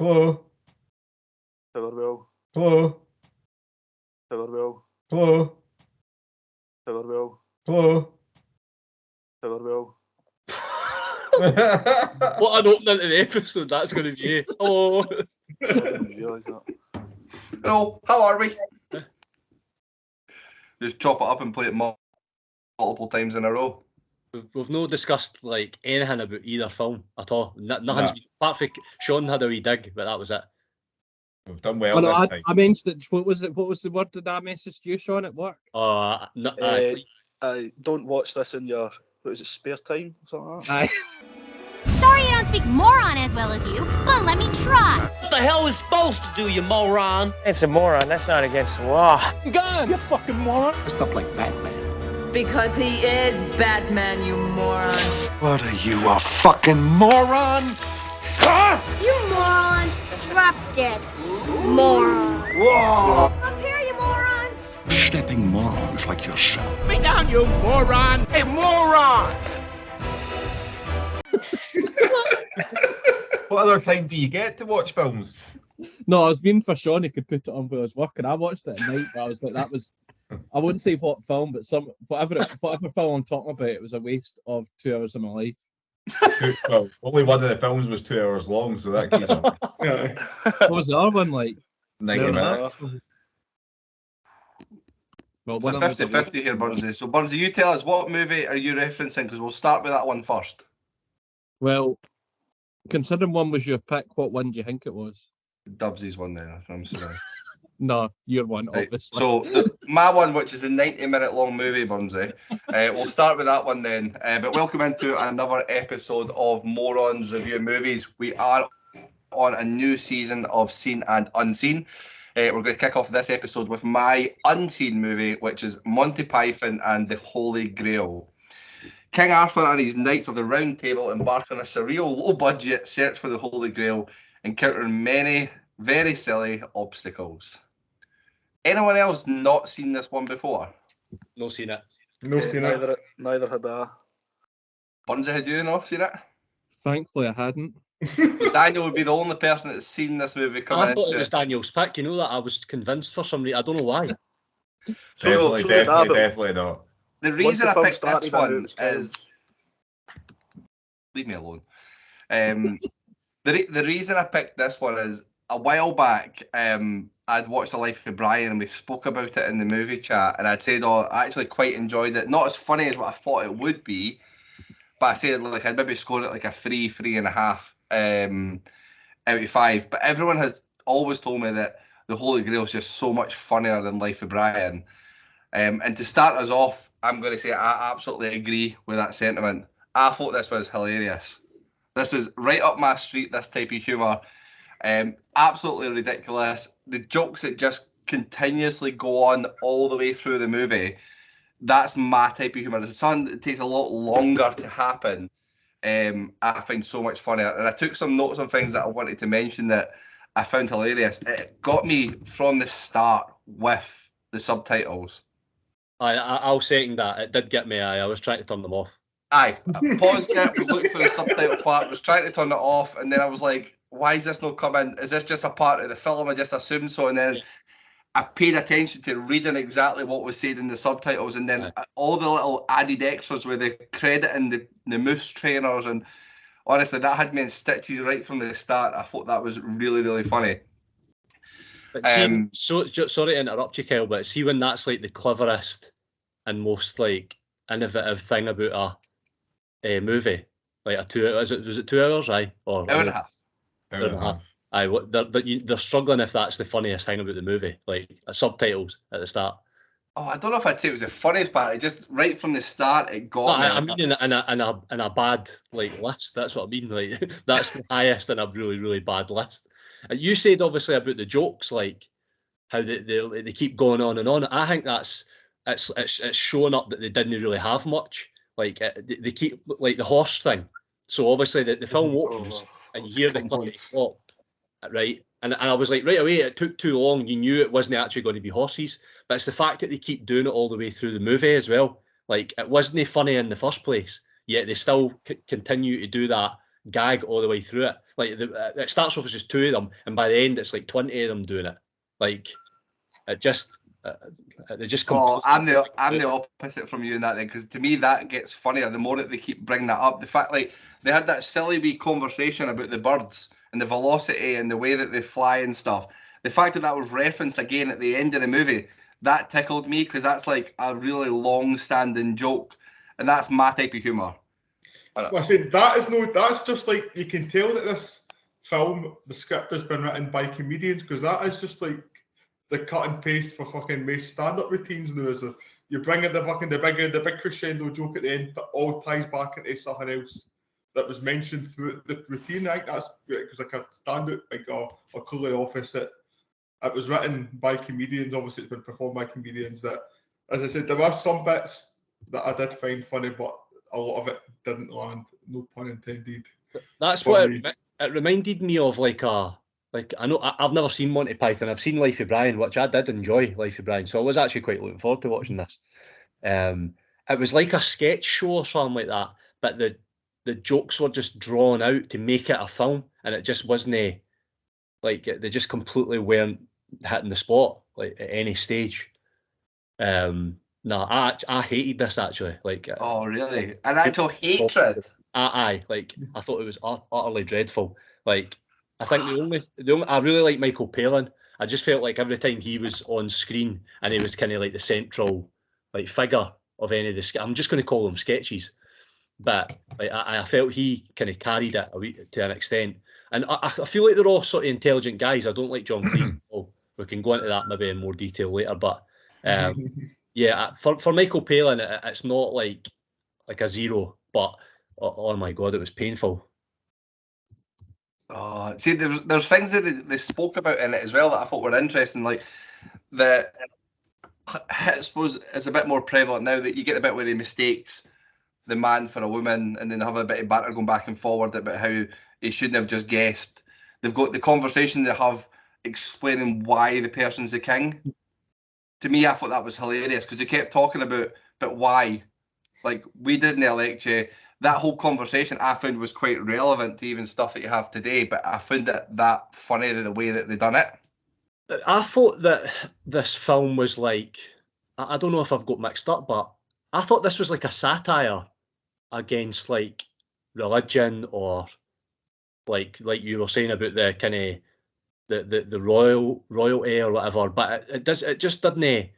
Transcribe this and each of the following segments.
Hello. Farewell. Hello. Farewell. Hello. Farewell. Hello. Farewell. What an opening to the episode that's going to be. Hello. I didn't realise that. Hello, how are we? Just chop it up and play it multiple times in a row. We've no discussed like anything about either film at all. Nothing's been, apart from Sean had a wee dig, but that was it. We've done well this time. I mentioned it. What was the word that I messaged you, Sean, at work? Don't watch this in your spare time or something like that. Aye. Sorry I don't speak moron as well as you, but let me try. What the hell is supposed to do, you moron? It's a moron. That's not against the law. Gun! You fucking moron! Stuff like Batman. Because he is Batman, you moron. What are you, a fucking moron? Huh? You moron. Drop dead. Moron. Whoa! Up here, you morons. Stepping morons like yourself. Me down, you moron! Hey, moron! What other time do you get to watch films? No, I was meaning for Sean, he could put it on while I was working. I watched it at night, but I was like, that was, I wouldn't say what film, but whatever film I'm talking about, it was a waste of 2 hours of my life. Well, only one of the films was 2 hours long, so that keeps up. What was the other one like? 90 minutes. Well, It's a 50-50 here, Burnsy. So, Burnsy, you tell us, what movie are you referencing? Because we'll start with that one first. Well, considering one was your pick, what one do you think it was? Dubsy's one then, I'm sorry. No, your one, Right. obviously. So, my one, which is a 90-minute long movie, Burnsy, we'll start with that one then. But welcome into another episode of Morons Review Movies. We are on a new season of Seen and Unseen. We're going to kick off this episode with my unseen movie, which is Monty Python and the Holy Grail. King Arthur and his Knights of the Round Table embark on a surreal, low-budget search for the Holy Grail, encountering many very silly obstacles. Anyone else not seen this one before? No seen it. No seen it. Neither had I. Burnsy, had you not seen it? Thankfully, I hadn't. Daniel would be the only person that's seen this movie coming I thought into it was Daniel's pick. You know that I was convinced for some reason. I don't know why. Definitely not. The reason I picked this one is... Leave me alone. The reason I picked this one is a while back, I'd watched The Life of Brian and we spoke about it in the movie chat, and I'd said, I actually quite enjoyed it. Not as funny as what I thought it would be, but I said like I'd maybe score it like a 3.5 out of 5. But everyone has always told me that The Holy Grail is just so much funnier than Life of Brian. And to start us off, I'm going to say I absolutely agree with that sentiment. I thought this was hilarious. This is right up my street, this type of humour. Absolutely ridiculous. The jokes that just continuously go on all the way through the movie, that's my type of humour. It's something that takes a lot longer to happen. I find so much funnier. And I took some notes on things that I wanted to mention that I found hilarious. It got me from the start with the subtitles. I'll second that. It did get me. I was trying to turn them off. Aye, I paused it, was looking for the subtitle part, was trying to turn it off, and then I was like, why is this not coming? Is this just a part of the film? I just assumed so, and then I paid attention to reading exactly what was said in the subtitles, and then all the little added extras with the credit and the moose trainers, and honestly, that had me in stitches right from the start. I thought that was really, really funny. But see, sorry to interrupt you, Kyle, but see when that's like the cleverest and most like innovative thing about a movie, like a 2 hours. Was it 2 hours? Aye, or hour and a half. Hour and a half. Aye, they're struggling if that's the funniest thing about the movie, like subtitles at the start. Oh, I don't know if I'd say it was the funniest part. It just right from the start, it got me. I mean, in a bad like list. That's what I mean. Like that's the highest in a really, really bad list. You said obviously about the jokes, like how they keep going on and on. I think it's showing up that they didn't really have much. Like they keep like the horse thing. So obviously the film opens and you hear the clickety clop, right? And I was like, right away, it took too long. You knew it wasn't actually going to be horses, but it's the fact that they keep doing it all the way through the movie as well. Like it wasn't funny in the first place, yet they still continue to do that gag all the way through it. Like it starts off as just 2 of them, and by the end it's like 20 of them doing it. Like it just they just Oh, completely. I'm the opposite from you in that then, because to me that gets funnier the more that they keep bringing that up. The fact, like, they had that silly wee conversation about the birds and the velocity and the way that they fly and stuff. The fact that that was referenced again at the end of the movie, that tickled me, because that's like a really long-standing joke, and that's my type of humour. Listen, that's just like, you can tell that this film, the script has been written by comedians, because that is just like the cut and paste for fucking most stand-up routines now. Is you bring in the big crescendo joke at the end that all ties back into something else that was mentioned throughout the routine. I think that's because like a stand-up, like or Cooley Office, it was written by comedians. Obviously, it's been performed by comedians. That, as I said, there were some bits that I did find funny, but a lot of it didn't land. No pun intended. That's what it reminded me of. Like I know I've never seen Monty Python. I've seen Life of Brian, which I did enjoy. Life of Brian, so I was actually quite looking forward to watching this. It was like a sketch show or something like that, but the jokes were just drawn out to make it a film, and it just wasn't like they just completely weren't hitting the spot like at any stage. No, I hated this actually. Like, oh really? An actual hatred? Aye, like I thought it was utterly dreadful. Like, I think the only I really like Michael Palin. I just felt like every time he was on screen and he was kind of like the central like figure of any of the I'm just going to call them sketches, but like I felt he kind of carried it to an extent. And I feel like they're all sort of intelligent guys. I don't like John Cleese. We can go into that maybe in more detail later, but yeah, for Michael Palin, it's not like a zero, but oh my god, it was painful. Oh, see, there's things that they spoke about in it as well that I thought were interesting, like I suppose it's a bit more prevalent now that you get a bit where he mistakes the man for a woman, and then they have a bit of banter going back and forward about how he shouldn't have just guessed. They've got the conversation they have explaining why the person's the king. To me, I thought that was hilarious because they kept talking about, but why? Like, we didn't elect you. That whole conversation I found was quite relevant to even stuff that you have today, but I found that funny the way that they done it. I thought that this film was like, I don't know if I've got mixed up, but I thought this was like a satire against like religion, or like you were saying about the kind of the royalty or whatever. But it just didn't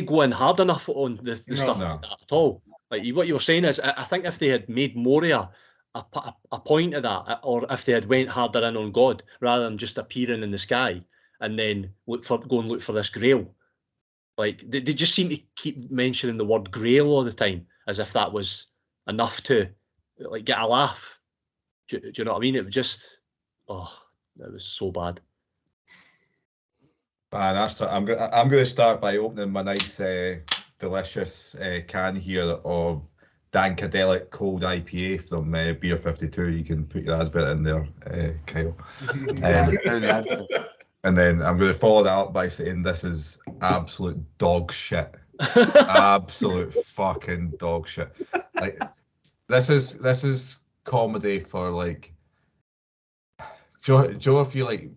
go in hard enough on the stuff like that at all. Like what you were saying is, I think if they had made more of a point of that, or if they had went harder in on God rather than just appearing in the sky and then look for this grail. Like they just seem to keep mentioning the word grail all the time, as if that was enough to like get a laugh. Do you know what I mean? It was just, it was so bad. Man, I'm going to start by opening my nice delicious can here of Dankalicious cold IPA from Beer 52. You can put your advert in there, Kyle. And then I'm going to follow that up by saying this is absolute dog shit. Absolute fucking dog shit. Like this is comedy for like. Joe, if you like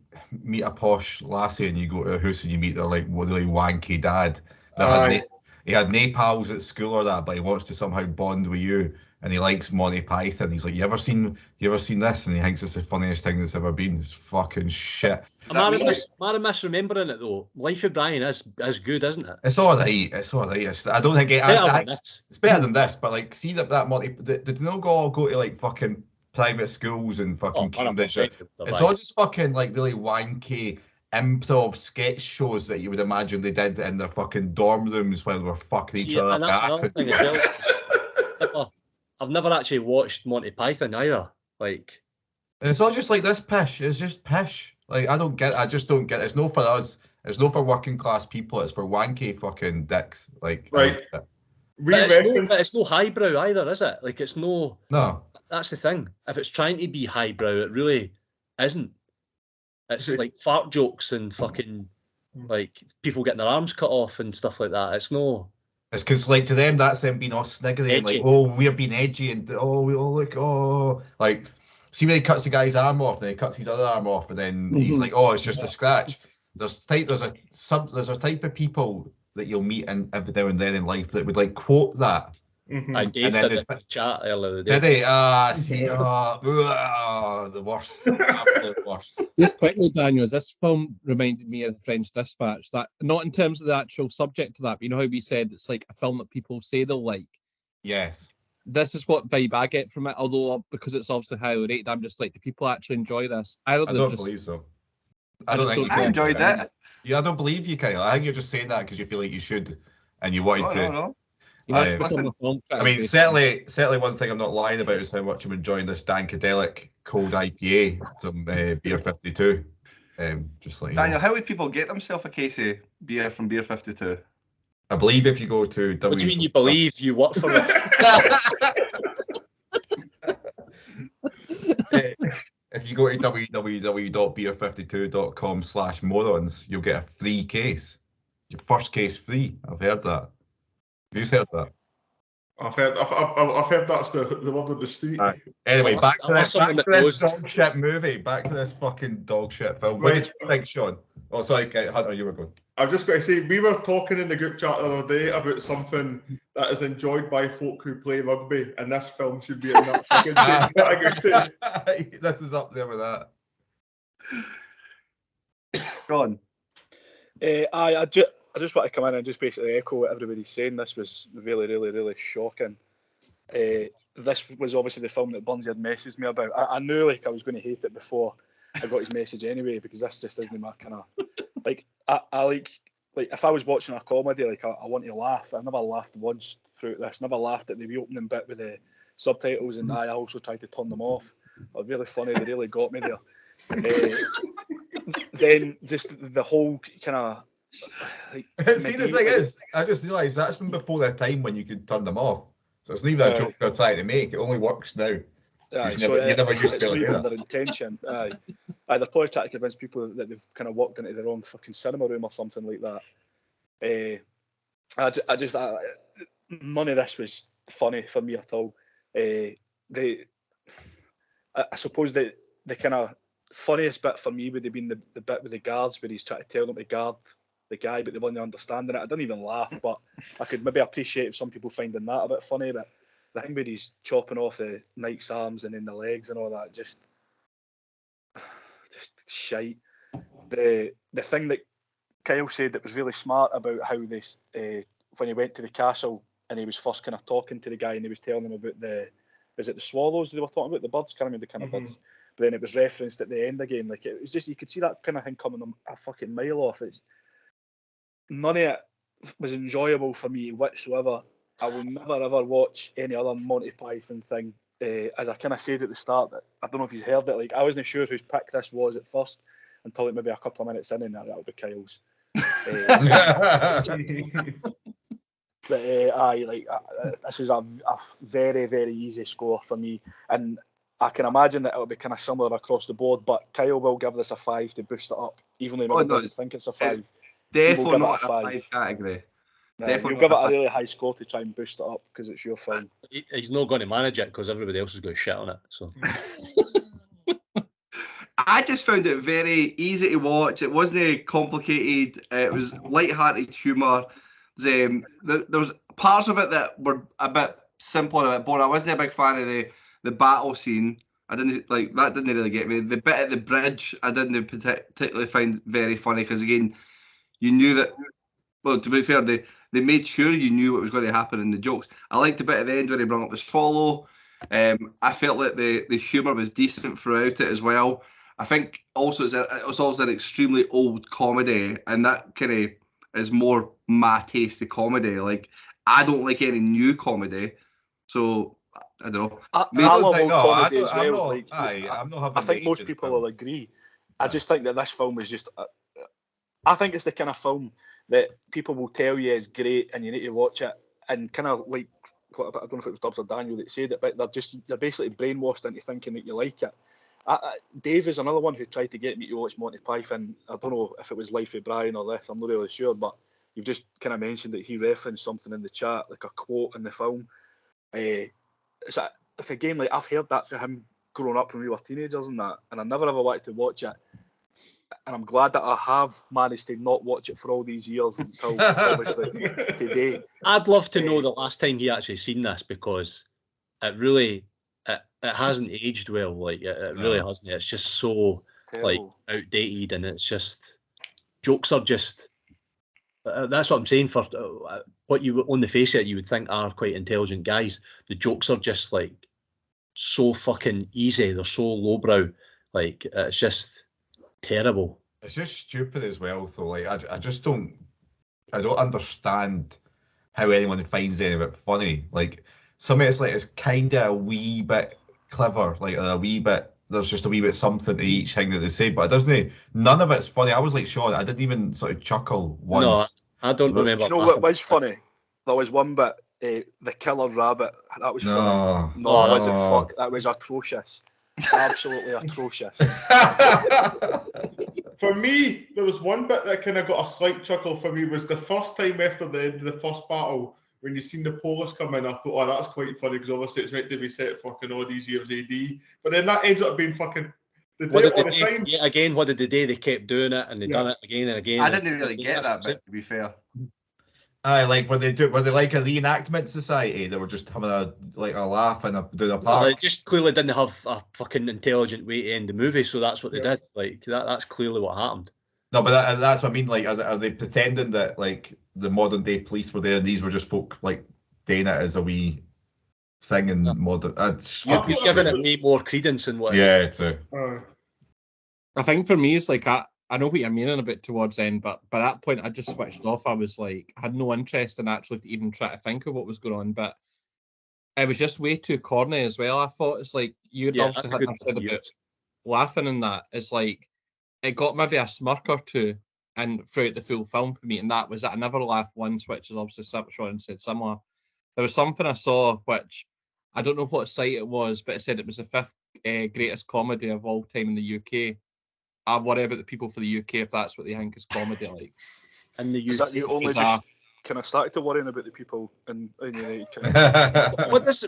meet a posh lassie and you go to a house and you meet their like really wanky dad, he had no pals at school or that, but he wants to somehow bond with you, and he likes Monty Python. He's like, you ever seen this? And he thinks it's the funniest thing that's ever been. It's fucking shit. Am I misremembering it though? Life of Brian is good, isn't it? It's all right. I don't think it's better than this. But like, see that Monty, did they not all go to like fucking private schools and fucking Cambridge? It's all just fucking like really wanky improv sketch shows that you would imagine they did in their fucking dorm rooms while they were fucking each other. And that's another thing as well. I've never actually watched Monty Python either. Like, it's all just like this pish. It's just pish. Like, I just don't get it. It's not for us. It's not for working class people. It's for wanky fucking dicks. Like, right. But it's no highbrow either, is it? Like, it's no. No. That's the thing. If it's trying to be highbrow, it really isn't. It's like fart jokes and fucking like people getting their arms cut off and stuff like that. It's no. It's because, like, to them, that's them being all sniggery and like, Edgy. oh, we're being edgy and oh, we all look, oh, like, see when he cuts the guy's arm off and then he cuts his other arm off and then he's like, oh, it's just a scratch. There's a type of people that you'll meet every now and then in life that would like quote that. I Dave did a chat earlier today. Did he? The worst. Absolute worst. Just quickly, Daniel, this film reminded me of The French Dispatch. That not in terms of the actual subject of that, but you know how we said it's like a film that people say they'll like. Yes. This is what vibe I get from it. Although because it's obviously highly rated, I'm just like, do people actually enjoy this? I don't believe so. I enjoyed it. Yeah, I don't believe you, Kyle. I think you're just saying that because you feel like you should, and you wanted to. No. I mean, certainly one thing I'm not lying about is how much I'm enjoying this Dankadelic cold IPA from Beer 52. Just like Daniel, how would people get themselves a case of beer from Beer 52? I believe if you go to What do you mean you believe? You work for it? If you go to www.beer52.com/morons, you'll get a free case. Your first case free. I've heard that. Have you heard that? I've heard that's the word of the street. Anyway, back to this dog shit movie. Back to this fucking dog shit film. What did you think, Sean? Oh, sorry, Hunter, you were going. I'm just going to say, we were talking in the group chat the other day about something that is enjoyed by folk who play rugby, and this film should be in that fucking category. This is up there with that. Ron. I just want to come in and just basically echo what everybody's saying. This was really, really, really shocking. This was obviously the film that Bunzy had messaged me about. I knew like I was going to hate it before I got his message anyway, because this just isn't my kind of like I like if I was watching a comedy, like I want to laugh. I never laughed once through this. Never laughed at the opening bit with the subtitles, and I also tried to turn them off. It was really funny. They really got me there. Then just the whole kind of. See, the thing is, I just realised that's been before the time when you could turn them off. So it's not even a joke they're trying to make. It only works now. You never used to do that. Their intention. They're probably trying to convince people that they've kind of walked into the wrong fucking cinema room or something like that. None of this was funny for me at all. I suppose the kind of funniest bit for me would have been the bit with the guards where he's trying to tell them to guard the guy, but they weren't understanding it. I didn't even laugh, but I could maybe appreciate if some people finding that a bit funny. But the thing where he's chopping off the knight's arms and then the legs and all that, just shite. The thing that Kyle said that was really smart about how this when he went to the castle and he was first kind of talking to the guy and he was telling him about the swallows they were talking about, the birds, can't remember the kind of birds. But then it was referenced at the end again. Like it was just, you could see that kind of thing coming a fucking mile off. None of it was enjoyable for me whatsoever. I will never ever watch any other Monty Python thing. As I kind of said at the start, I don't know if you've heard it. Like I wasn't sure whose pick this was at first until maybe a couple of minutes in, and that'll be Kyle's. But this is a very, very easy score for me, and I can imagine that it'll be kind of similar across the board. But Kyle will give this a 5 to boost it up, even though he doesn't think it's a 5. Definitely not a 5 category. You'll give it a really high score to try and boost it up because it's your film. He's not going to manage it because everybody else is going to shit on it. So I just found it very easy to watch. It wasn't complicated. It was light-hearted humour. There was parts of it that were a bit simple and a bit boring. I wasn't a big fan of the battle scene. I didn't like that. Didn't really get me. The bit at the bridge, I didn't particularly find very funny because again, you knew that. Well, to be fair, they made sure you knew what was going to happen in the jokes. I liked the bit at the end where he brought up his follow. I felt like the humour was decent throughout it as well. I think also it was also an extremely old comedy, and that kind of is more my taste of comedy. Like I don't like any new comedy, so I don't know. I love old comedy as well. I think most people will agree. I just think that this film is just. I think it's the kind of film that people will tell you is great and you need to watch it, and kind of like I don't know if it was Dubs or Daniel that said it, but they're basically brainwashed into thinking that you like it. Dave is another one who tried to get me to watch Monty Python. I don't know if it was Life of Brian or this, I'm not really sure, but you've just kind of mentioned that he referenced something in the chat, like a quote in the film. It's like again, like I've heard that for him growing up when we were teenagers and that, and I never ever wanted to watch it. And I'm glad that I have managed to not watch it for all these years until obviously today. I'd love to know the last time he actually seen this, because it really it hasn't aged well. Like it really hasn't. It's just so like outdated, and it's just jokes are just. That's what I'm saying. For what you on the face of it, you would think are quite intelligent guys. The jokes are just like so fucking easy. They're so lowbrow. Like it's just terrible. It's just stupid as well. So like I just don't understand how anyone finds any of it funny. Like some of it's kind of a wee bit clever, like a wee bit. There's just a wee bit something to each thing that they say, but it doesn't. None of it's funny. I was like Sean. I didn't even sort of chuckle once. No, I don't remember. Do you know what was funny? There was one bit, the killer rabbit. That was funny. No, it wasn't. Fuck, that was atrocious. Absolutely atrocious. For me, there was one bit that kind of got a slight chuckle for me. Was the first time after the end of the first battle, when you seen the Polish come in, I thought, oh, that's quite funny, because obviously it's meant to be set fucking all these years AD. But then that ends up being fucking the day all the time. Yeah, again, what did they do? They kept doing it, and they done it again and again. I didn't really get that bit, to be fair. Like were they like a reenactment society? They were just having a laugh and doing a park. They just clearly didn't have a fucking intelligent way to end the movie, so that's what they did. Like that's clearly what happened. No, but that's what I mean. Like, are they pretending that like the modern day police were there and these were just folk like doing it as a wee thing in modern? You're giving it way more credence than what. Yeah, true. I think for me, it's like I know what you're meaning a bit towards end, but by that point, I just switched off. I was like, I had no interest in actually even try to think of what was going on, but it was just way too corny as well. I thought it's like you'd obviously had said about laughing in that. It's like it got maybe a smirk or two, and throughout the full film for me, and that was it. I never laughed once, which is obviously Sean said similar. There was something I saw which I don't know what site it was, but it said it was the 5th greatest comedy of all time in the UK. I worry about the people for the UK if that's what they think is comedy like. In the UK, is that you only just kind of started to worrying about the people in the United?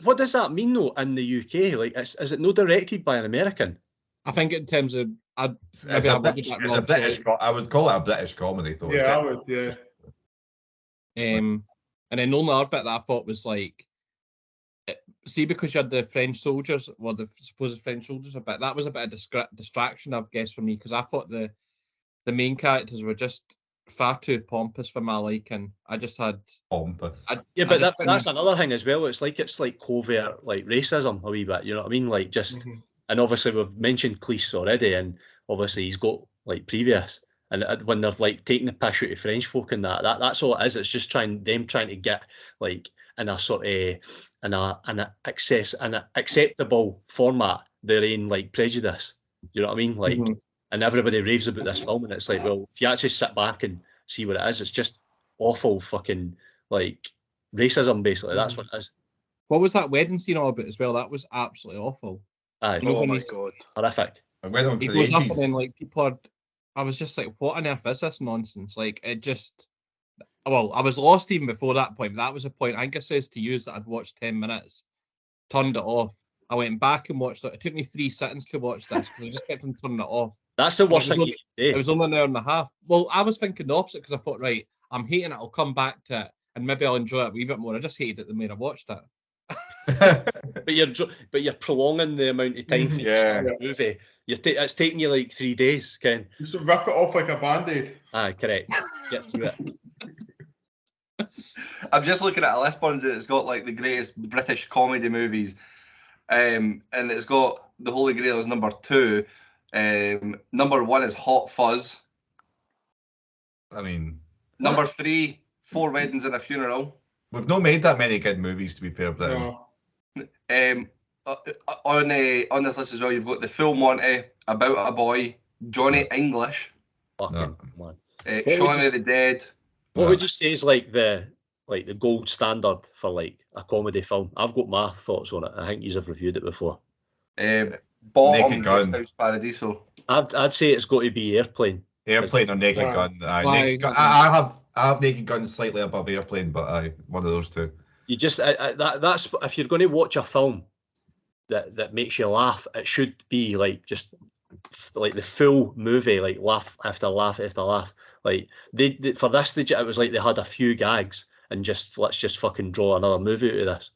What does that mean though in the UK? Like, is it no directed by an American? I think in terms of, I would call it a British comedy though. Yeah, I would. Yeah. And then the only other bit that I thought was like, see, because you had the French soldiers, well, the supposed French soldiers a bit, that was a bit of distraction, I guess, for me, because I thought the main characters were just far too pompous for my liking. I just had pompous. That's another thing as well. It's like covert, like racism a wee bit. You know what I mean? Like just, and obviously we've mentioned Cleese already, and obviously he's got like previous. And when they're like taking the piss out of French folk and that's all it is. It's just trying to get like in a sort of an acceptable format their own like prejudice. You know what I mean? Like, and everybody raves about this film, and it's like, well, if you actually sit back and see what it is, it's just awful fucking like racism. Basically, that's what it is. What was that wedding scene all about as well? That was absolutely awful. Aye. Oh my god, horrific. He goes up and then like people are. I was just like, what on earth is this nonsense? Like, it just. Well, I was lost even before that point. But that was a point. I think I says to you that I'd watched 10 minutes, turned it off. I went back and watched it. It took me 3 seconds to watch this because I just kept on turning it off. That's the worst thing you can do. It was only an hour and a half. Well, I was thinking the opposite because I thought, right, I'm hating it. I'll come back to it and maybe I'll enjoy it a wee bit more. I just hated it the more I watched it. but you're prolonging the amount of time for the movie. It's taking you like 3 days, Ken. You should rip it off like a band-aid. Aye, correct. Get through it. I'm just looking at a list, Buns, and it's got like the greatest British comedy movies, and it's got The Holy Grail as number 2. Number 1 is Hot Fuzz. I mean, number 3, 4 Weddings and a Funeral. We've not made that many good movies, to be fair, but on this list as well, you've got The Full Monty, About a Boy, Johnny English, Shaun of the Dead. What would you say is like the gold standard for like a comedy film? I've got my thoughts on it. I think you've reviewed it before. Bottom, House Paradiso. I'd say it's got to be Airplane. Airplane or Naked Gun. I I have Naked Gun slightly above Airplane, but one of those two. You just that's if you're going to watch a film that makes you laugh, it should be like just like the full movie, like laugh after laugh after laugh. Like they for this, it was like they had a few gags and just let's just fucking draw another movie out of this.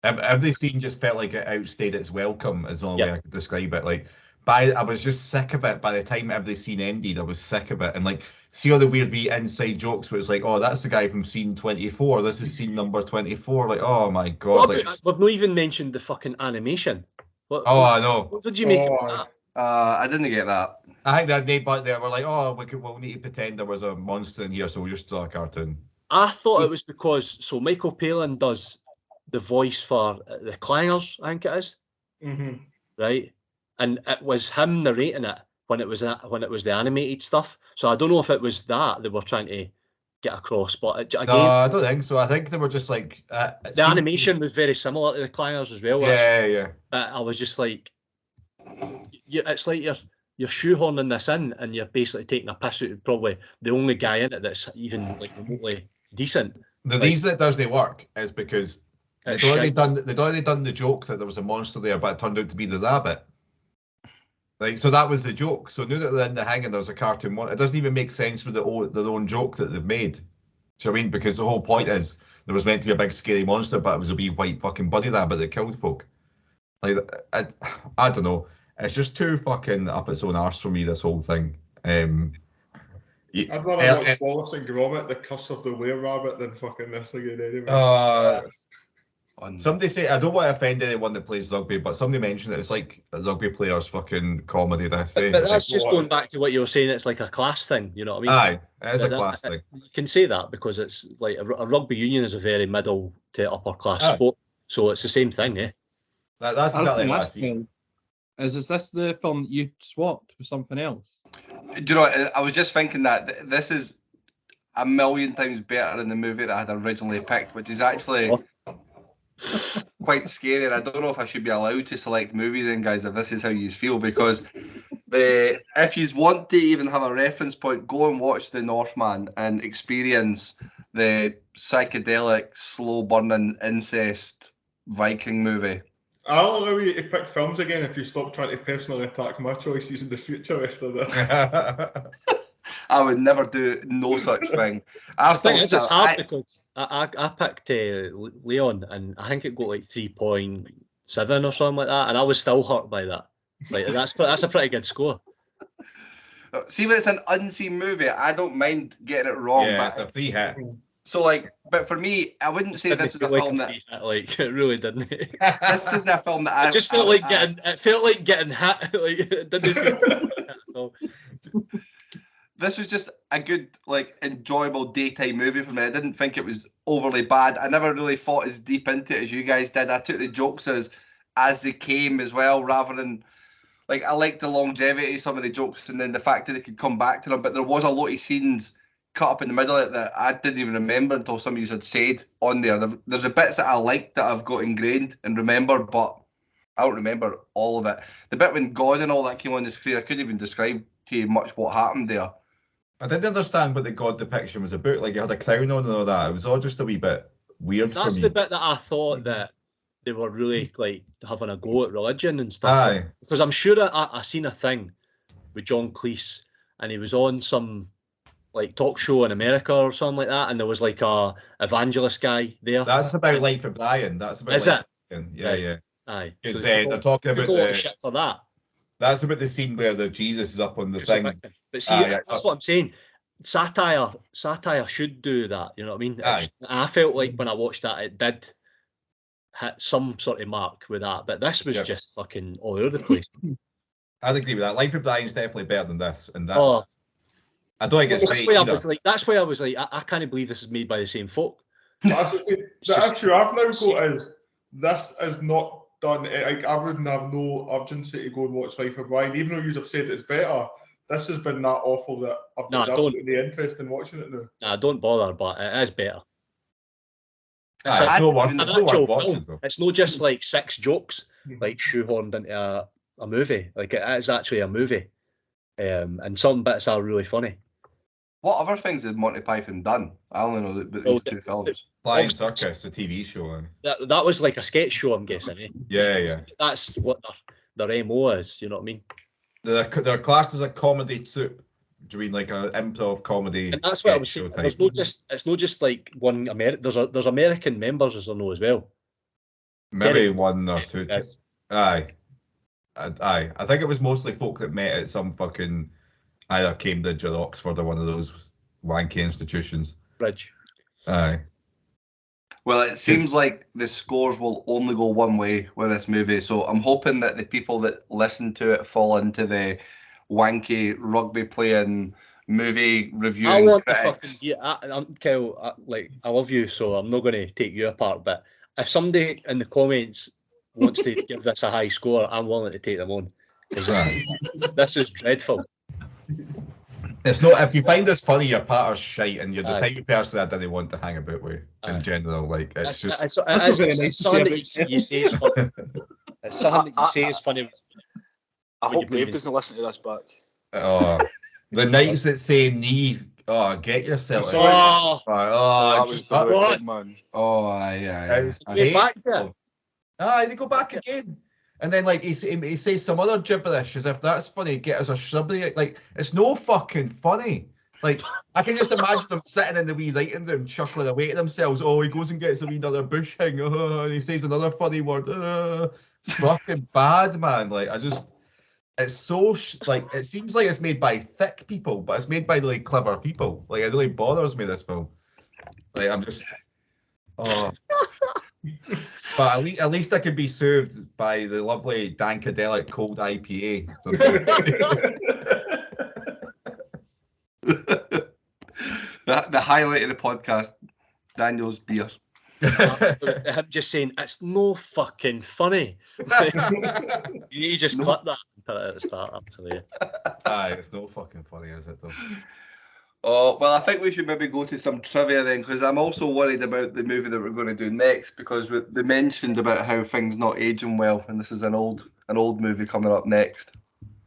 Every scene just felt like it outstayed its welcome, is the only way I could describe it. Like, I was just sick of it. By the time every scene ended, I was sick of it. And like, see all the weird wee inside jokes where it's like, oh, that's the guy from scene 24. This is scene number 24. Like, oh my god. We've not even mentioned the fucking animation. I know. What did you make of that? I didn't get that. I think that they were like, oh, we'll need to pretend there was a monster in here, so we'll just draw a cartoon. I thought it was because Michael Palin does the voice for the Clangers, I think it is. Mm-hmm. Right, and it was him narrating it when it was the animated stuff. So I don't know if it was that they were trying to get across, but again, no, I don't think so. I think they were just like the animation was very similar to the Clangers as well. Yeah. I was just like, it's like you're shoehorning this in, and you're basically taking a piss out of probably the only guy in it that's even like remotely decent. The reason it doesn't work is because they'd already done the joke that there was a monster there, but it turned out to be the rabbit. Like, so that was the joke. So now that they're in the hanging, there's a cartoon one. It doesn't even make sense with their own joke that they've made. Do you know what I mean? Because the whole point is there was meant to be a big scary monster, but it was a wee white fucking bunny rabbit that killed folk. Like, I don't know. It's just too fucking up its own arse for me, this whole thing. I'd rather watch Wallace and Gromit, The Curse of the Were-Rabbit, than fucking this again anyway. Somebody say, I don't want to offend anyone that plays rugby, but somebody mentioned it. It's like a rugby player's fucking comedy. But that's just going back to what you were saying. It's like a class thing. You know what I mean? Aye, it is a class thing. You can say that because it's like a rugby union is a very middle to upper class sport. So it's the same thing, eh? That's exactly what I see. Is this the film that you swapped with something else? Do you know what? I was just thinking that this is a million times better than the movie that I had originally picked, which is actually quite scary. And I don't know if I should be allowed to select movies in, guys, if this is how you feel, because if you want to even have a reference point, go and watch The Northman and experience the psychedelic, slow-burning incest Viking movie. I'll allow you to pick films again if you stop trying to personally attack my choices in the future after this. I would never do no such thing. It's hard because I picked Leon, and I think it got like 3.7 or something like that, and I was still hurt by that. Like that's a pretty good score. See, when it's an unseen movie, I don't mind getting it wrong. Yeah, but it's a free hit. So, like, but for me, I wouldn't say this is a film that like it really didn't. This isn't a film that I just felt like getting. It felt like getting hit. Like it didn't feel This was just a good, like, enjoyable daytime movie for me. I didn't think it was overly bad. I never really thought as deep into it as you guys did. I took the jokes as they came as well, rather than, like, I liked the longevity of some of the jokes and then the fact that they could come back to them. But there was a lot of scenes cut up in the middle of it that I didn't even remember until some of you had said on there. There's the bits that I liked that I've got ingrained and remember, but I don't remember all of it. The bit when God and all that came on the screen, I couldn't even describe to you much what happened there. I didn't understand what the God depiction was about. Like, you had a clown on and all that. It was all just a wee bit weird. That's for me. The bit that I thought that they were really like having a go at religion and stuff. Aye. Because I'm sure I seen a thing with John Cleese, and he was on some like talk show in America or something like that, and there was like a evangelist guy there. That's about Life of Brian. That's about. Is it? Yeah, right. Yeah. Aye. Because they're talking about the shit for that. That's about the scene where the Jesus is up on the thing. But see, that's what I'm saying. Satire should do that. You know what I mean? I felt like when I watched that, it did hit some sort of mark with that. But this was just fucking all over the place. I'd agree with that. Life of Brian's definitely better than this, and that's. I don't think it's that's why I was like, I can't believe this is made by the same folk. The issue I've now got is this is not done. Like, I wouldn't have no urgency to go and watch Life of Brian, even though you have said it's better. This has been that awful that I've got absolutely interest in watching it now. Nah, don't bother, but it is better. It's not just like 6 jokes like shoehorned into a movie. Like, it is actually a movie, and some bits are really funny. What other things had Monty Python done? I only know about these two films. Flying Circus, the TV show. That was like a sketch show, I'm guessing. Eh? Yeah. That's what their MO is. You know what I mean? They're classed as a comedy troupe. Do you mean like an improv comedy? And that's what I was saying. It's not just like one American. There's American members, as I know, as well. Maybe one or two. Aye. I think it was mostly folk that met at some fucking either Cambridge or Oxford or one of those wanky institutions. Bridge. Aye. Well, it seems like the scores will only go one way with this movie, so I'm hoping that the people that listen to it fall into the wanky rugby playing movie reviewing critics. Kyle, I love you, so I'm not going to take you apart. But if somebody in the comments wants to give this a high score, I'm willing to take them on. This is dreadful. It's not. If you find this funny, you're part of shite, and you're the type of person I didn't want to hang about with in general. Like it's just. It's something that you say is funny. It's something that you say is funny. I hope Dave doesn't listen to this back. Oh, the nights that say knee. Oh, get yourself. That was the wicked, man. Oh, aye. They back there. Aye, they go back again. And then, like, he says some other gibberish as if that's funny. Get us a shrubbery. Like, it's no fucking funny. Like, I can just imagine them sitting in the wee writing room, chuckling away to themselves. Oh, he goes and gets a wee another bush hang. And he says another funny word. Fucking bad, man. Like, it's so, like, it seems like it's made by thick people, but it's made by really clever people. Like, it really bothers me, this film. Like, I'm just, But at least I could be served by the lovely Dankadelic cold IPA. The highlight of the podcast, Daniel's beer. Him just saying it's no fucking funny. You need to just clip that and put it at the start. Absolutely. Aye, it's no fucking funny, is it though? Oh, well, I think we should maybe go to some trivia then, because I'm also worried about the movie that we're going to do next, because they mentioned about how things not aging well, and this is an old movie coming up next.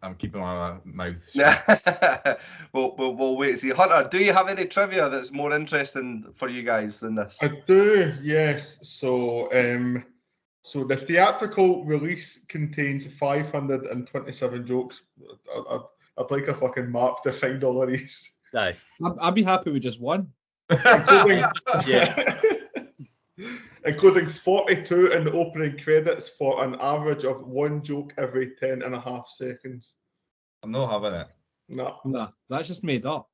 I'm keeping my mouth shut. We'll wait and see. Hunter, do you have any trivia that's more interesting for you guys than this? I do, yes. So the theatrical release contains 527 jokes. I'd like a fucking map to find all of these. Aye. I'd be happy with just one. Including 42 in the opening credits for an average of one joke every 10.5 seconds. I'm not having it. No, that's just made up.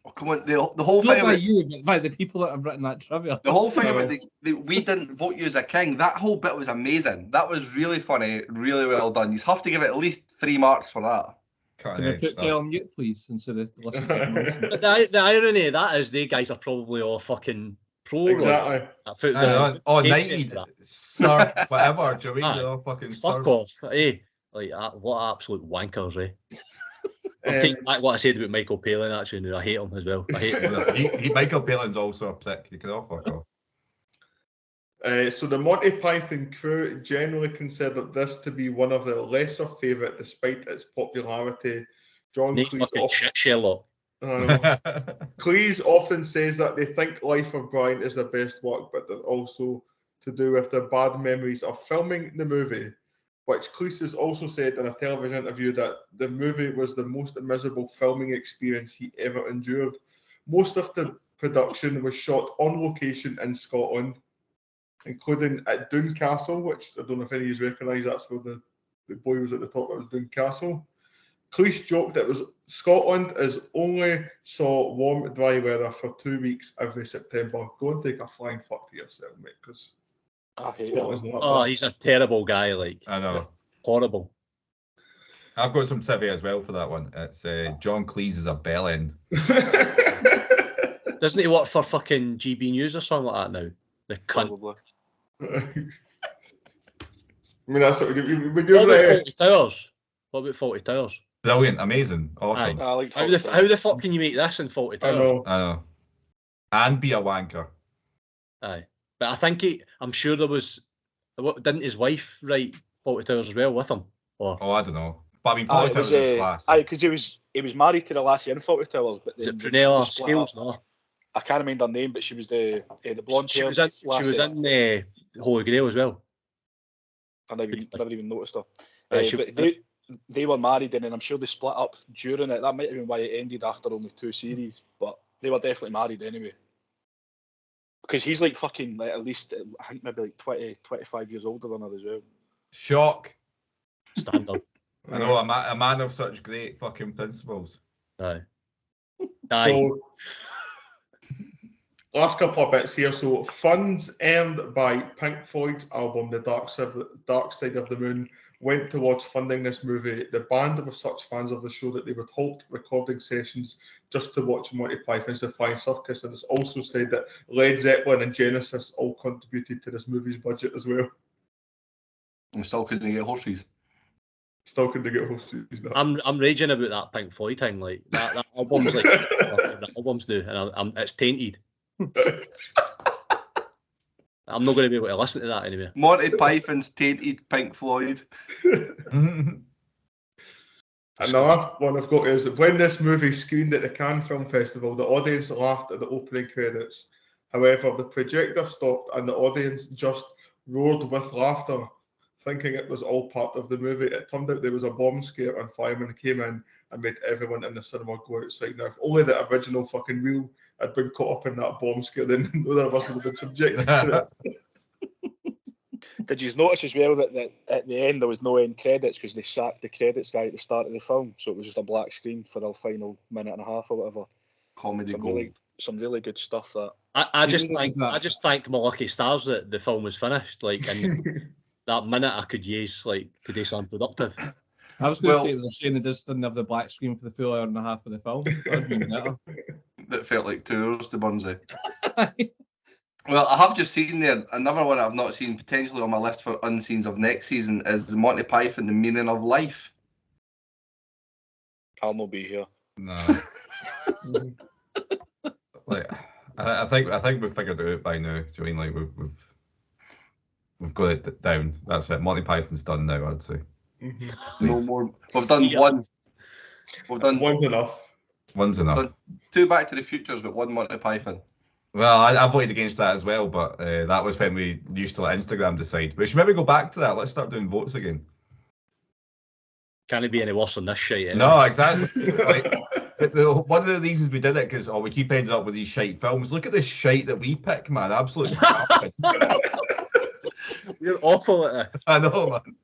Oh, come on, the whole not thing by about you, but by the people that have written that trivia. The whole thing about we didn't vote you as a king. That whole bit was amazing. That was really funny, really well done. You have to give it at least 3 marks for that. Can I put Tail on mute, please, instead of listening? The irony of that is they guys are probably all fucking pro. Exactly. 90, sir, whatever. Do you mean they're all fucking fuck off? Hey, like what absolute wankers, eh? I'm taking back what I said about Michael Palin. Actually, I hate him as well. I hate him. Michael Palin's also a prick. You can all fuck off. So the Monty Python crew generally considered this to be one of their lesser favourite, despite its popularity. John Sherlock. Cleese often says that they think Life of Brian is their best work, but that also to do with their bad memories of filming the movie, which Cleese has also said in a television interview that the movie was the most miserable filming experience he ever endured. Most of the production was shot on location in Scotland, including at Dooncastle, which I don't know if any of you recognise, that's where the boy was at the top, that was Dooncastle. Cleese joked that Scotland is only saw warm, dry weather for 2 weeks every September. Go and take a flying fuck to yourself, mate, because he's a terrible guy, like. I know. Horrible. I've got some trivia as well for that one. It's John Cleese is a bellend. Doesn't he work for fucking GB News or something like that now? The cunt. Probably. I mean, that's what we do. What about 40 Towers? What about 40 Towers? Brilliant, amazing, awesome. I like how the fuck can you make this in 40 Towers? I know. And be a wanker. Aye. But I'm sure there was, didn't his wife write 40 Towers as well with him? Or? Oh, I don't know. But I mean, Fawlty Towers is class. Because he was married to the lassie in Fawlty Towers, but then Prunella Scales, no. I can't remember her name, but she was the blonde hair. She was in Holy Grail as well. I never even noticed her. They were married, and then I'm sure they split up during it. That might have been why it ended after only 2 series, but they were definitely married anyway. Because he's like fucking, like, at least, I think maybe like 20, 25 years older than her as well. Shock. Standard. I know, a man of such great fucking principles. Aye. So, last couple of bits here. So, funds earned by Pink Floyd's album, The Dark Side of the Moon, went towards funding this movie. The band were such fans of the show that they would halt recording sessions just to watch Monty Python's The Flying Circus. And it's also said that Led Zeppelin and Genesis all contributed to this movie's budget as well. And still couldn't get horses. No. I'm raging about that Pink Floyd thing. Like that album's like that album's new, and it's tainted. I'm not going to be able to listen to that anyway. Monty Python's tainted Pink Floyd. And the last one I've got is, when this movie screened at the Cannes Film Festival, the audience laughed at the opening credits. However, the projector stopped and the audience just roared with laughter, thinking it was all part of the movie. It turned out there was a bomb scare and firemen came in and made everyone in the cinema go outside. Now, if only the original fucking reel had been caught up in that bomb scare, then none of us would have been subjected to it. Did you notice as well that at the end there was no end credits because they sacked the credits guy at the start of the film, so it was just a black screen for the final minute and a half or whatever. Comedy gold. Some really good stuff. That I just thanked my lucky stars that the film was finished. Like, and that minute I could use like to do something productive. I was going to say it was a shame they just didn't have the black screen for the full hour and a half of the film. That would have been better. That felt like 2 hours to Burnsy. Well, I have just seen there another one I've not seen, potentially on my list for unseens of next season, is Monty Python: The Meaning of Life. I'll not be here. No. Like, I think we've figured it out by now. Do you mean like we've got it down? That's it. Monty Python's done now, I'd say. Mm-hmm. No more. We've done one. We've done one's enough. One's enough. Done 2 Back to the Futures, but 1 Monty Python. Well, I voted against that as well, but that was when we used to let Instagram decide. We should maybe go back to that. Let's start doing votes again. Can't it be any worse than this shit? Anyway? No, exactly. Like, one of the reasons we did it because we keep ending up with these shite films. Look at this shite that we pick, man. Absolutely. You're awful at this. I know, man.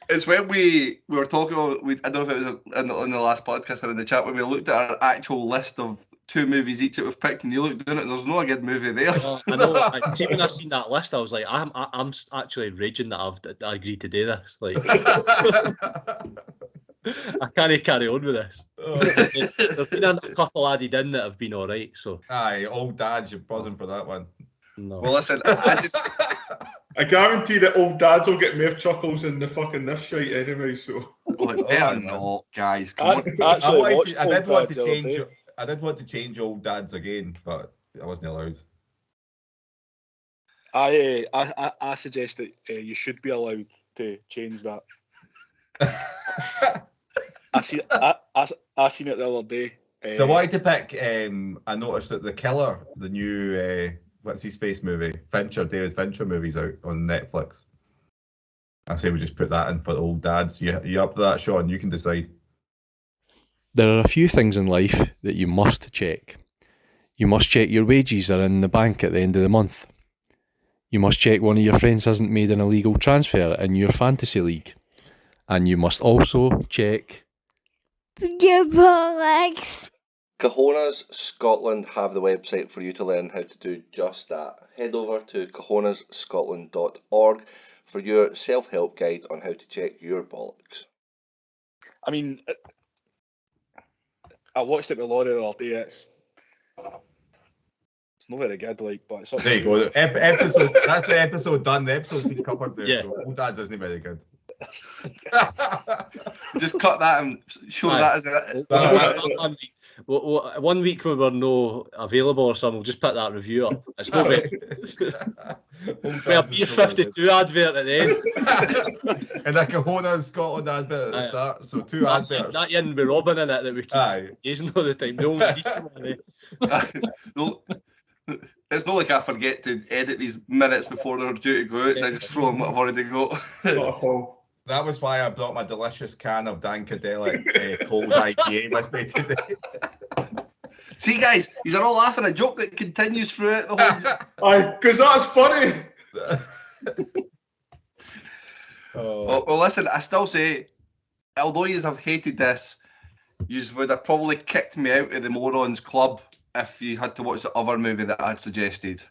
It's when we were talking. I don't know if it was on the last podcast or in the chat when we looked at our actual list of 2 movies each that we've picked, and you looked down it, and there's no a good movie there. I know. See, when I seen that list, I was like, I'm actually raging that I agreed to do this. Like, I can't carry on with this. There's been a couple added in that have been all right. So, aye, old dads, you're buzzing for that one. No. Well, listen, I guarantee that old dads will get more chuckles in the fucking this shite anyway. So, better not, guys. Come on. I did want to change old dads again, but I wasn't allowed. I suggest that you should be allowed to change that. I seen it the other day. So I wanted to pick. I noticed that The Killer, the new what's his space movie, David Fincher movie's out on Netflix. I say we just put that in for the old dads. You up for that, Sean? You can decide. There are a few things in life that you must check. You must check your wages are in the bank at the end of the month. You must check one of your friends hasn't made an illegal transfer in your fantasy league. And you must also check your bollocks. Cojones Scotland have the website for you to learn how to do just that. Head over to cojonesScotland.org for your self-help guide on how to check your bollocks. I mean, I watched it with Laurie the other day. It's not very good, like, but it's there you go. Episode. That's the episode done. The episode's been covered there. Yeah. So old dads isn't very good. Just cut that and show that as it. one week when we're no available or something, we'll just put that review up. It's no better. We'll be a 52 advert at the end. And a Kahona Scotland advert at the start. So 2 adverts. That in with Robin in it that we keep using all the time. The only decent one. It's not like I forget to edit these minutes before they're due to go out and I just throw them what I've already got. That was why I brought my delicious can of Dankadelic cold IPA with me today. See, guys, these are all laughing at a joke that continues throughout the whole. Aye, because that's funny. Well, listen, I still say, although you have hated this, you would have probably kicked me out of the Morons Club if you had to watch the other movie that I'd suggested.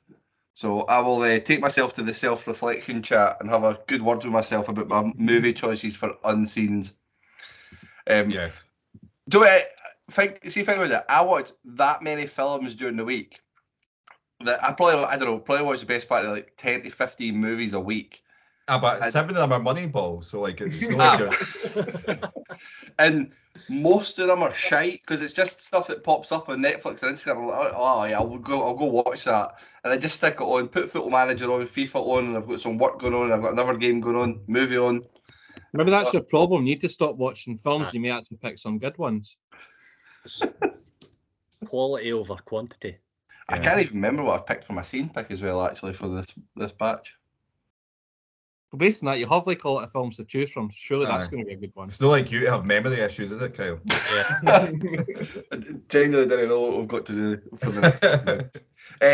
So I will take myself to the self-reflection chat and have a good word with myself about my movie choices for Unseens. Yes. Do I think about it? I watched that many films during the week that I probably watch the best part of like 10 to 15 movies a week. But 7 of them are Moneyball, so like it's not good. And most of them are shite because it's just stuff that pops up on Netflix and Instagram. I'm like, oh yeah, I'll go watch that, and I just stick it on, put Football Manager on, FIFA on, and I've got some work going on, and I've got another game going on, movie on. Maybe that's your problem. You need to stop watching films. You may actually pick some good ones. Quality over quantity. I can't even remember what I've picked for my scene pick as well, actually, for this batch. Well, based on that, you have like a lot of films to choose from. Surely that's going to be a good one. It's not like you have memory issues, is it, Kyle? Yeah. I genuinely didn't know what we've got to do for the next minute.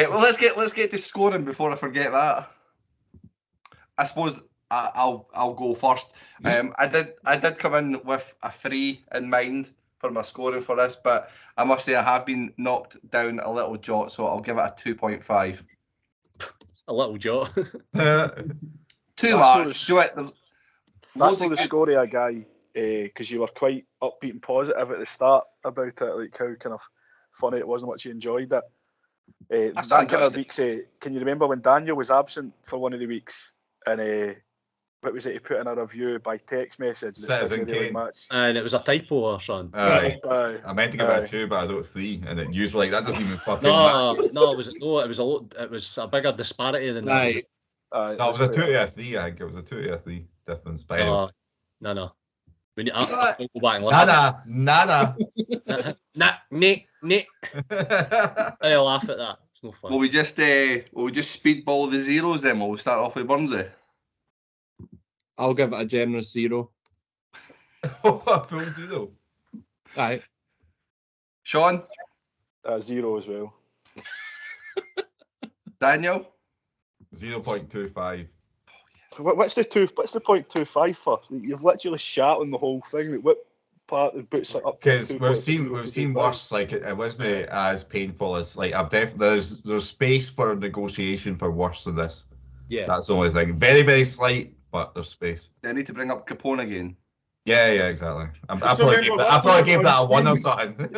Well, let's get to scoring before I forget that. I suppose I'll go first. I did come in with a 3 in mind for my scoring for this, but I must say I have been knocked down a little jot, so I'll give it a 2.5. A little jot. 2 marks. That's not the score of a guy, because you were quite upbeat and positive at the start about it, like how kind of funny it was and much you enjoyed it. That kind of week, can you remember when Daniel was absent for one of the weeks, and what was it he put in a review by text message? Citizen Kane. And it was a typo or something. I meant to give it a 2, but I wrote 3, and then you were like, that doesn't even fucking matter. It was a bigger disparity than that. No, it was a 2 to a 3, I think. It was a 2 to a 3 difference. But anyway. No. We need to go back and listen. Nada. I laugh at that. It's no fun. Will we just speedball the zeros then? Will we start off with Burnsy? I'll give it a generous 0. A full 0? Aye. Sean? 0 as well. Daniel? 0.25. What's the 0.25 for? You've literally shat on the whole thing. What part that puts it up? Because we've seen worse. Like it wasn't as painful as like there's space for negotiation for worse than this. Yeah, that's the only thing. Very very slight, but there's space. I need to bring up Capone again. Yeah, exactly. I probably gave that a 1 or something.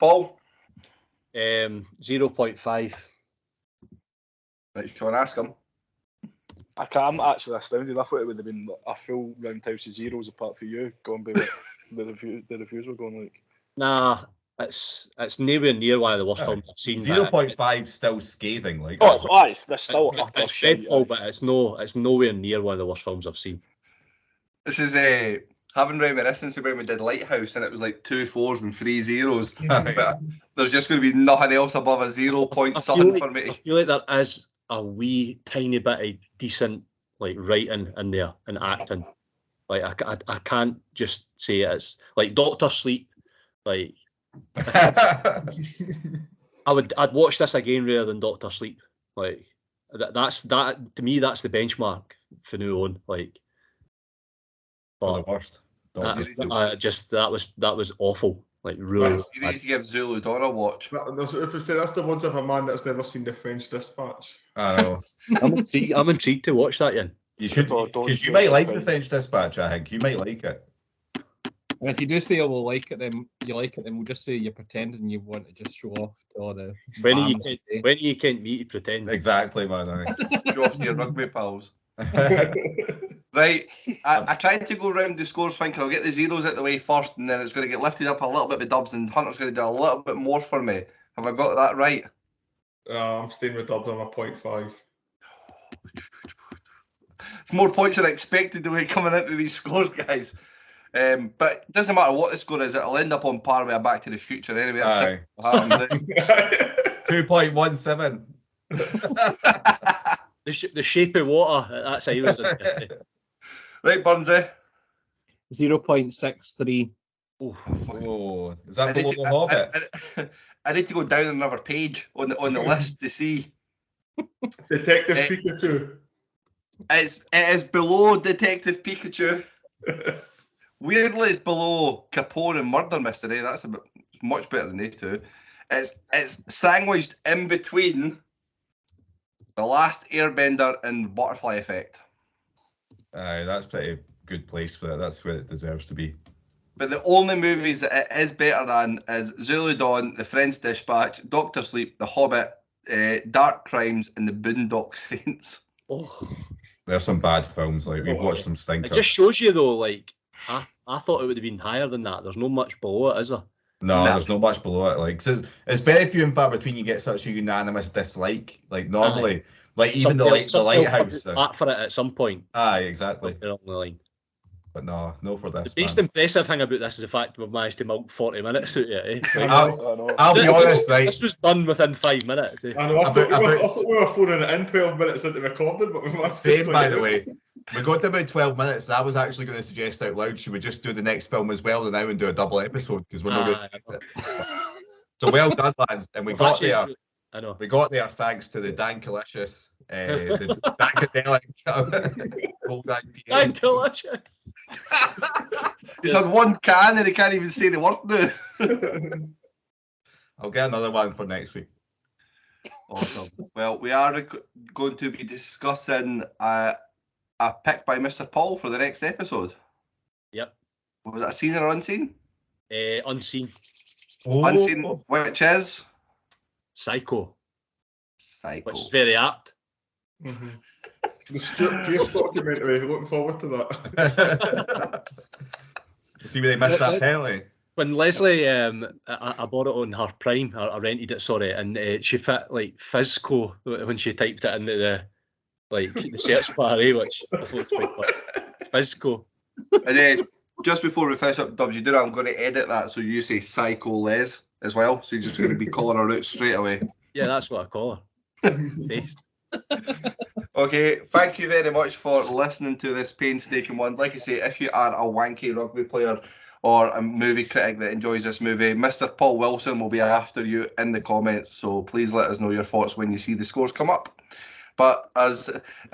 Paul. 0.5. Right, Sean, ask him. I'm actually astounded. I thought it would have been a full roundhouse of zeros apart from you going by what the reviews were going like. Nah, it's nowhere near one of the worst films I've seen. 0.5 still scathing, like. Aye, that's still it's dreadful, but it's nowhere near one of the worst films I've seen. This is having reminiscence of when we did Lighthouse, and it was like 2 4s and 3 zeros. But there's just going to be nothing else above a 0 point something for me. I feel like there is a wee tiny bit of decent like writing in there and acting. Like I can't just say it's like Doctor Sleep. Like I'd watch this again rather than Doctor Sleep. Like that's to me that's the benchmark for now on. Like. But the worst. That was awful. Like really. You need to give Zulu Dawn a watch. That's the words of a man that's never seen The French Dispatch. I know. I'm intrigued to watch that, Ian. You should, because you might like The French Dispatch. I think you might like it. And if you do say you will like it, then you like it. Then we'll just say you're pretending you want to just show off to all the. When you can't meet, you pretend. Exactly, man. Show off to your rugby pals. Right, I tried to go round the scores thinking I'll get the zeros out the way first, and then it's going to get lifted up a little bit with dubs, and Hunter's going to do a little bit more for me. Have I got that right? I'm staying with dubs on a 0.5. It's more points than I expected the way coming into these scores, guys. But it doesn't matter what the score is, it'll end up on par with a Back to the Future anyway. That's what happens. 2.17. The shape of water. That's how he was. Right, Burnsy. 0.63. Oh, is that below the Hobbit? I need to go down another page on the list to see. Detective Pikachu. It is below Detective Pikachu. Weirdly, it's below Capone and Murder Mystery. That's much better than they two. It's sandwiched in between The Last Airbender and Butterfly Effect. Aye, that's pretty good place for it. That's where it deserves to be. But the only movies that it is better than is Zulu Dawn, The French Dispatch, Doctor Sleep, The Hobbit, Dark Crimes, and The Boondock Saints. Oh, there's some bad films. Like we've watched some stinkers. It just shows you though. Like I thought it would have been higher than that. There's no much below it, is there? No, there's not much below it. Like, so it's very few and far between you get such a unanimous dislike. Like normally, like even the Lighthouse. Back for it at some point. Aye, exactly. Along the line. But no for this. The most impressive thing about this is the fact we've managed to milk 40 minutes out of it. Eh? I'll be honest, right? This was done within 5 minutes. Eh? I know. I thought we were phoning it in 12 minutes into recording, but we must. Same, by the way. We got to about 12 minutes. I was actually going to suggest out loud, should we just do the next film as well now and do a double episode? Because we're not good. So well done, lads. And we got there. I know. We got there thanks to the Dankalicious, the Dankadelic. Dankalicious. He's had one can and he can't even say the word now. I'll get another one for next week. Awesome. Well, we are going to be discussing a pick by Mr. Paul for the next episode. Yep. Was that seen or unseen? Unseen. Oh. Unseen, which is? Psycho. Psycho. Which is very apt. Mm-hmm. The Stuart Pearce documentary, looking forward to that. See where they missed that penalty? When Leslie, I bought it on her Prime, I rented it, sorry, and she put like Fizco when she typed it into the search bar, which I thought was quite fun. Fizco. And then just before we finish up, Dubs, you do know I'm going to edit that so you say Psycho Les as well. So you're just going to be calling her out straight away. Yeah, that's what I call her. Okay, thank you very much for listening to this painstaking one. Like I say, if you are a wanky rugby player or a movie critic that enjoys this movie, Mr. Paul Wilson will be after you in the comments. So please let us know your thoughts when you see the scores come up. But now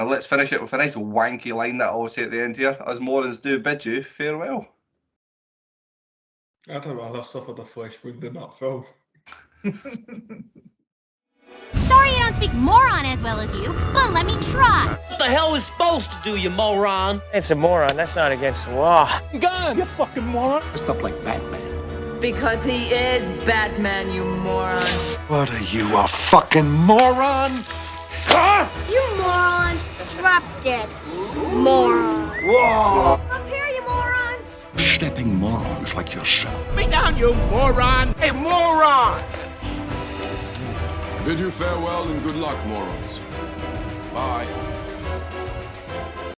let's finish it with a nice wanky line that I always say at the end here. As Morans do bid you farewell. I'd rather suffered a flesh wound in that film. Sorry I don't speak moron as well as you, but let me try. What the hell is supposed to do, you moron? It's a moron. That's not against the law. Gun, you fucking moron. Dressed up like Batman. Because he is Batman, you moron. What are you, a fucking moron? Ah! You moron. Drop dead. Moron. Whoa! Up here, you morons. Stepping morons like yourself. Me down, you moron. Hey, moron. Bid you farewell and good luck, morons. Bye.